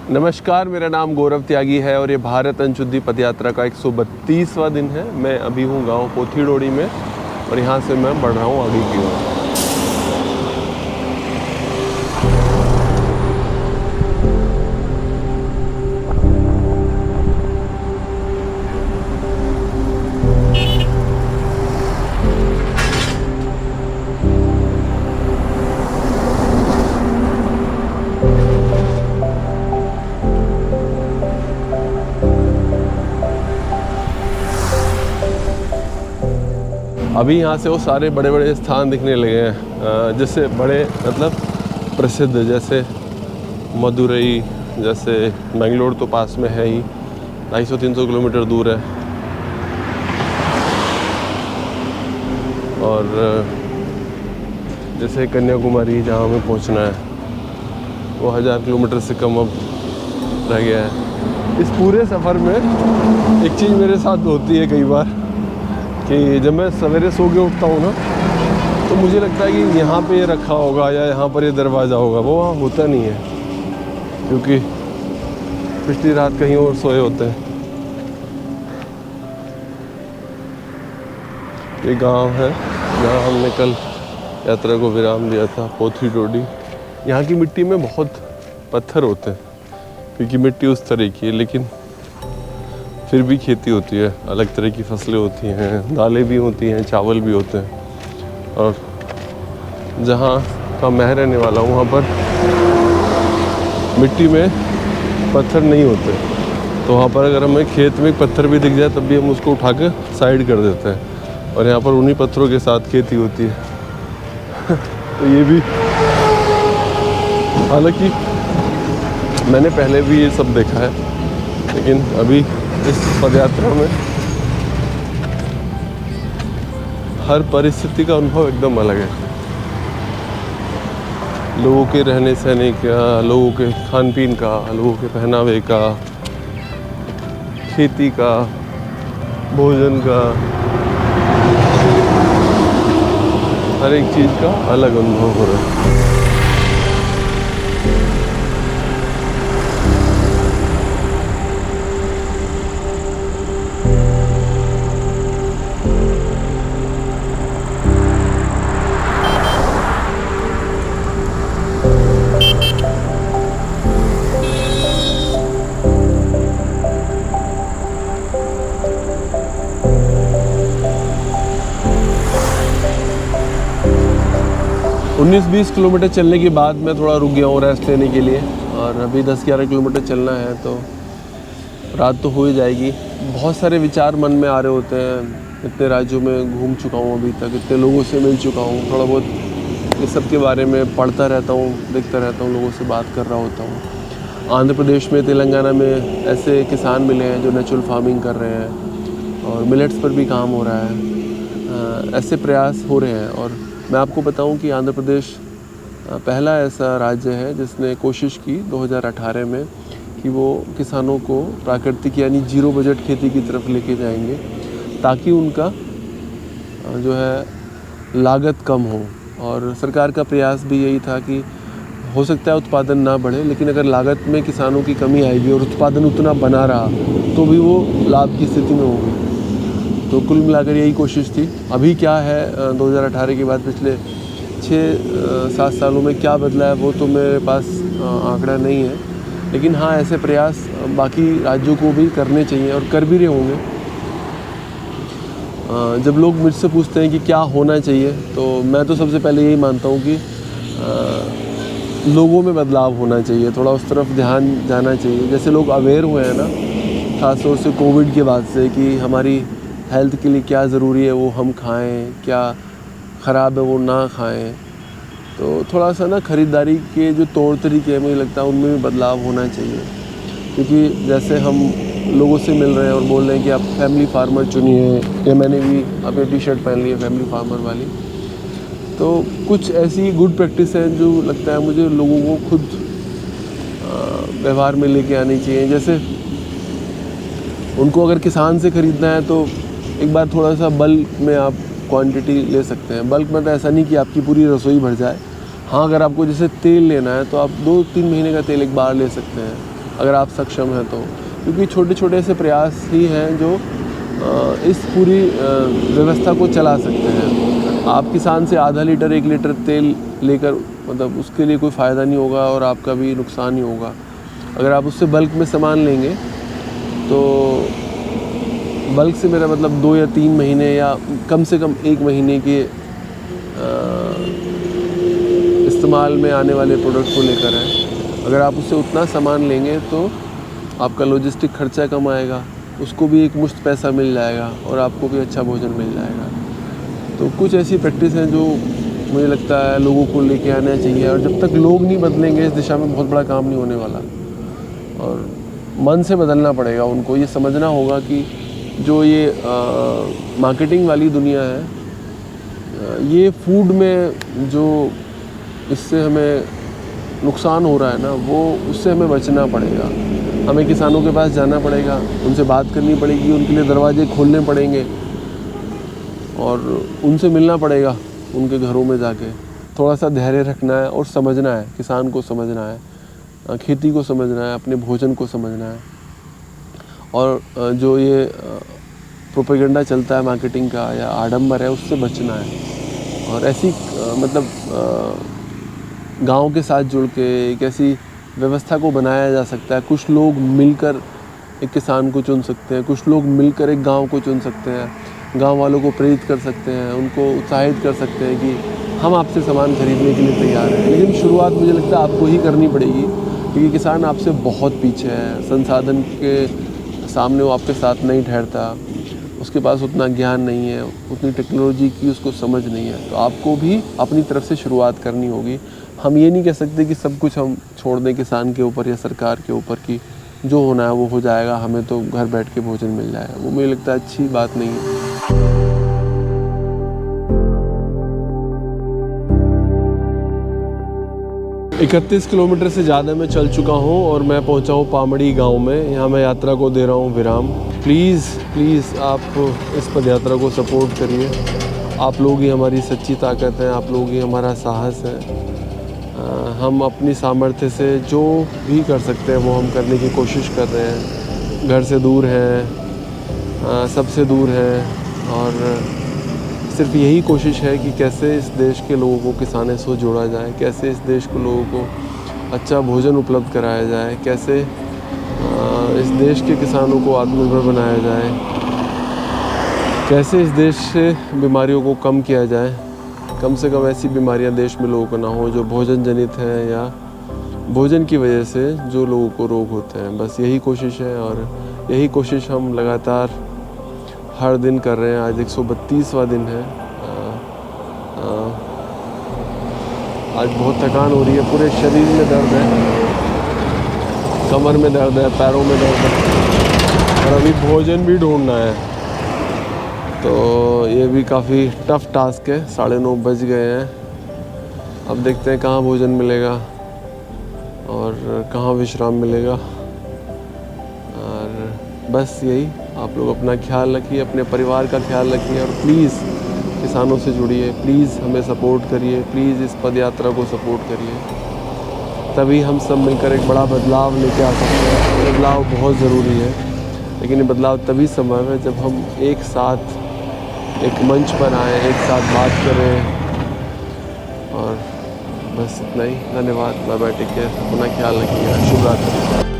नमस्कार, मेरा नाम गौरव त्यागी है और ये भारत अंशुद्धि पदयात्रा का 132वां दिन है। मैं अभी हूँ गांव पोथीडोड़ी में और यहाँ से मैं बढ़ रहा हूँ आगे की ओर। अभी यहाँ से वो सारे बड़े बड़े स्थान दिखने लगे हैं, जैसे बड़े मतलब प्रसिद्ध, जैसे मदुरई, जैसे बेंगलोर तो पास में है ही, 250-300 किलोमीटर दूर है। और जैसे कन्याकुमारी जहाँ हमें पहुँचना है वो 1000 किलोमीटर से कम अब रह गया है। इस पूरे सफ़र में एक चीज़ मेरे साथ होती है कई बार कि जब मैं सवेरे सो के उठता हूँ ना, तो मुझे लगता है कि यहाँ पे ये रखा होगा या यहाँ पर ये दरवाज़ा होगा। वो वहाँ होता नहीं है, क्योंकि पिछली रात कहीं और सोए होते हैं। ये गांव है जहाँ हमने कल यात्रा को विराम दिया था, पोथीडोड़ी। यहाँ की मिट्टी में बहुत पत्थर होते हैं क्योंकि मिट्टी उस तरह की है, लेकिन फिर भी खेती होती है, अलग तरह की फसलें होती हैं, दालें भी होती हैं, चावल भी होते हैं। और जहाँ का मैं रहने वाला हूँ वहाँ पर मिट्टी में पत्थर नहीं होते, तो वहाँ पर अगर हमें खेत में एक पत्थर भी दिख जाए तब भी हम उसको उठा के साइड कर देते हैं और यहाँ पर उन्हीं पत्थरों के साथ खेती होती है। तो ये भी, हालांकि मैंने पहले भी ये सब देखा है, लेकिन अभी इस पदयात्रा में हर परिस्थिति का अनुभव एकदम अलग है। लोगों के रहने सहने का, लोगों के खान पीन का, लोगों के पहनावे का, खेती का, भोजन का, हर एक चीज़ का अलग अनुभव हो रहा है। 19-20 किलोमीटर चलने के बाद मैं थोड़ा रुक गया हूँ रेस्ट लेने के लिए, और अभी 10-11 किलोमीटर चलना है, तो रात तो हो ही जाएगी। बहुत सारे विचार मन में आ रहे होते हैं। इतने राज्यों में घूम चुका हूँ अभी तक, इतने लोगों से मिल चुका हूँ, थोड़ा बहुत इस सब के बारे में पढ़ता रहता हूँ, देखता रहता हूँ, लोगों से बात कर रहा होता हूँ। आंध्र प्रदेश में, तेलंगाना में ऐसे किसान मिले हैं जो नेचुरल फार्मिंग कर रहे हैं और मिलेट्स पर भी काम हो रहा है। ऐसे प्रयास हो रहे हैं। और मैं आपको बताऊं कि आंध्र प्रदेश पहला ऐसा राज्य है जिसने कोशिश की 2018 में कि वो किसानों को प्राकृतिक यानी जीरो बजट खेती की तरफ लेके जाएंगे, ताकि उनका जो है लागत कम हो। और सरकार का प्रयास भी यही था कि हो सकता है उत्पादन ना बढ़े, लेकिन अगर लागत में किसानों की कमी आएगी और उत्पादन उतना बना रहा तो भी वो लाभ की स्थिति में होगी। तो कुल मिलाकर यही कोशिश थी। अभी क्या है, 2018 के बाद पिछले 6-7 सालों में क्या बदला है वो तो मेरे पास आंकड़ा नहीं है, लेकिन हाँ, ऐसे प्रयास बाकी राज्यों को भी करने चाहिए और कर भी रहे होंगे। जब लोग मुझसे पूछते हैं कि क्या होना चाहिए, तो मैं तो सबसे पहले यही मानता हूँ कि लोगों में बदलाव होना चाहिए, थोड़ा उस तरफ ध्यान जाना चाहिए। जैसे लोग अवेयर हुए हैं ना, ख़ासतौर से कोविड के बाद से, कि हमारी हेल्थ के लिए क्या ज़रूरी है वो हम खाएं, क्या ख़राब है वो ना खाएं। तो थोड़ा सा ना ख़रीदारी के जो तौर तरीके हैं, मुझे लगता है उनमें भी बदलाव होना चाहिए। क्योंकि जैसे हम लोगों से मिल रहे हैं और बोल रहे हैं कि आप फैमिली फार्मर चुनिए, या मैंने भी अपनी टी-शर्ट पहन ली है फैमिली फार्मर वाली, तो कुछ ऐसी गुड प्रैक्टिस हैं जो लगता है मुझे लोगों को खुद व्यवहार में लेके आनी चाहिए। जैसे उनको अगर किसान से ख़रीदना है तो एक बार थोड़ा सा बल्क में आप क्वांटिटी ले सकते हैं। बल्क मतलब ऐसा नहीं कि आपकी पूरी रसोई भर जाए। हाँ, अगर आपको जैसे तेल लेना है तो आप 2-3 महीने का तेल एक बार ले सकते हैं। अगर आप सक्षम हैं तो, क्योंकि छोटे छोटे ऐसे प्रयास ही हैं जो इस पूरी व्यवस्था को चला सकते हैं। आप किसान से आधा लीटर 1 लीटर तेल लेकर, मतलब उसके लिए कोई फ़ायदा नहीं होगा और आपका भी नुकसान ही होगा। अगर आप उससे बल्क में सामान लेंगे तो बल्क से मेरा मतलब 2 या 3 महीने या कम से कम 1 महीने के इस्तेमाल में आने वाले प्रोडक्ट को लेकर है। अगर आप उससे उतना सामान लेंगे तो आपका लॉजिस्टिक खर्चा कम आएगा, उसको भी एक मुश्त पैसा मिल जाएगा और आपको भी अच्छा भोजन मिल जाएगा। तो कुछ ऐसी प्रैक्टिस हैं जो मुझे लगता है लोगों को लेके आना चाहिए, और जब तक लोग नहीं बदलेंगे इस दिशा में बहुत बड़ा काम नहीं होने वाला। और मन से बदलना पड़ेगा उनको, ये समझना होगा कि जो ये मार्केटिंग वाली दुनिया है, ये फूड में जो इससे हमें नुकसान हो रहा है ना, वो उससे हमें बचना पड़ेगा। हमें किसानों के पास जाना पड़ेगा, उनसे बात करनी पड़ेगी, उनके लिए दरवाजे खोलने पड़ेंगे और उनसे मिलना पड़ेगा उनके घरों में जाके। थोड़ा सा धैर्य रखना है और समझना है, किसान को समझना है, खेती को समझना है, अपने भोजन को समझना है। और जो ये प्रोपेगेंडा चलता है मार्केटिंग का या आडंबर है, उससे बचना है। और ऐसी मतलब गांव के साथ जुड़ के एक ऐसी व्यवस्था को बनाया जा सकता है। कुछ लोग मिलकर एक किसान को चुन सकते हैं, कुछ लोग मिलकर एक गांव को चुन सकते हैं, गांव वालों को प्रेरित कर सकते हैं, उनको उत्साहित कर सकते हैं कि हम आपसे सामान खरीदने के लिए तैयार हैं। लेकिन शुरुआत मुझे लगता है आपको ही करनी पड़ेगी, क्योंकि किसान आपसे बहुत पीछे है। संसाधन के सामने वो आपके साथ नहीं ठहरता, उसके पास उतना ज्ञान नहीं है, उतनी टेक्नोलॉजी की उसको समझ नहीं है। तो आपको भी अपनी तरफ से शुरुआत करनी होगी। हम ये नहीं कह सकते कि सब कुछ हम छोड़ दें किसान के ऊपर या सरकार के ऊपर, कि जो होना है वो हो जाएगा, हमें तो घर बैठ के भोजन मिल जाएगा। वो मुझे लगता है अच्छी बात नहीं है। 31 किलोमीटर से ज़्यादा मैं चल चुका हूँ और मैं पहुँचा हूँ पामड़ी गांव में। यहाँ मैं यात्रा को दे रहा हूँ विराम। प्लीज़ आप इस पद यात्रा को सपोर्ट करिए। आप लोग ही हमारी सच्ची ताकत हैं, आप लोग ही हमारा साहस है। हम अपनी सामर्थ्य से जो भी कर सकते हैं वो हम करने की कोशिश कर रहे हैं। घर से दूर हैं, सबसे दूर हैं, और सिर्फ यही कोशिश है कि कैसे इस देश के लोगों को किसानों से जोड़ा जाए, कैसे इस देश के लोगों को अच्छा भोजन उपलब्ध कराया जाए, कैसे इस देश के किसानों को आत्मनिर्भर बनाया जाए, कैसे इस देश से बीमारियों को कम किया जाए। कम से कम ऐसी बीमारियां देश में लोगों को ना हो जो भोजन जनित हैं या भोजन की वजह से जो लोगों को रोग होते हैं। बस यही कोशिश है और यही कोशिश हम लगातार हर दिन कर रहे हैं। आज 132वां दिन है। आज बहुत थकान हो रही है, पूरे शरीर में दर्द है, कमर में दर्द है, पैरों में दर्द है, और अभी भोजन भी ढूंढना है। तो ये भी काफ़ी टफ टास्क है। 9:30 बज गए हैं। अब देखते हैं कहाँ भोजन मिलेगा और कहाँ विश्राम मिलेगा। और बस यही, आप लोग अपना ख्याल रखिए, अपने परिवार का ख्याल रखिए, और प्लीज़ किसानों से जुड़िए, प्लीज़ हमें सपोर्ट करिए, प्लीज़ इस पद यात्रा को सपोर्ट करिए। तभी हम सब मिलकर एक बड़ा बदलाव लेके आ सकते हैं। बदलाव बहुत ज़रूरी है, लेकिन ये बदलाव तभी संभव है जब हम एक साथ एक मंच पर आए, एक साथ बात करें। और बस इतना ही। धन्यवाद। बाय बाय, टेक केयर, अपना ख्याल रखिएगा। शुभ रात्रि।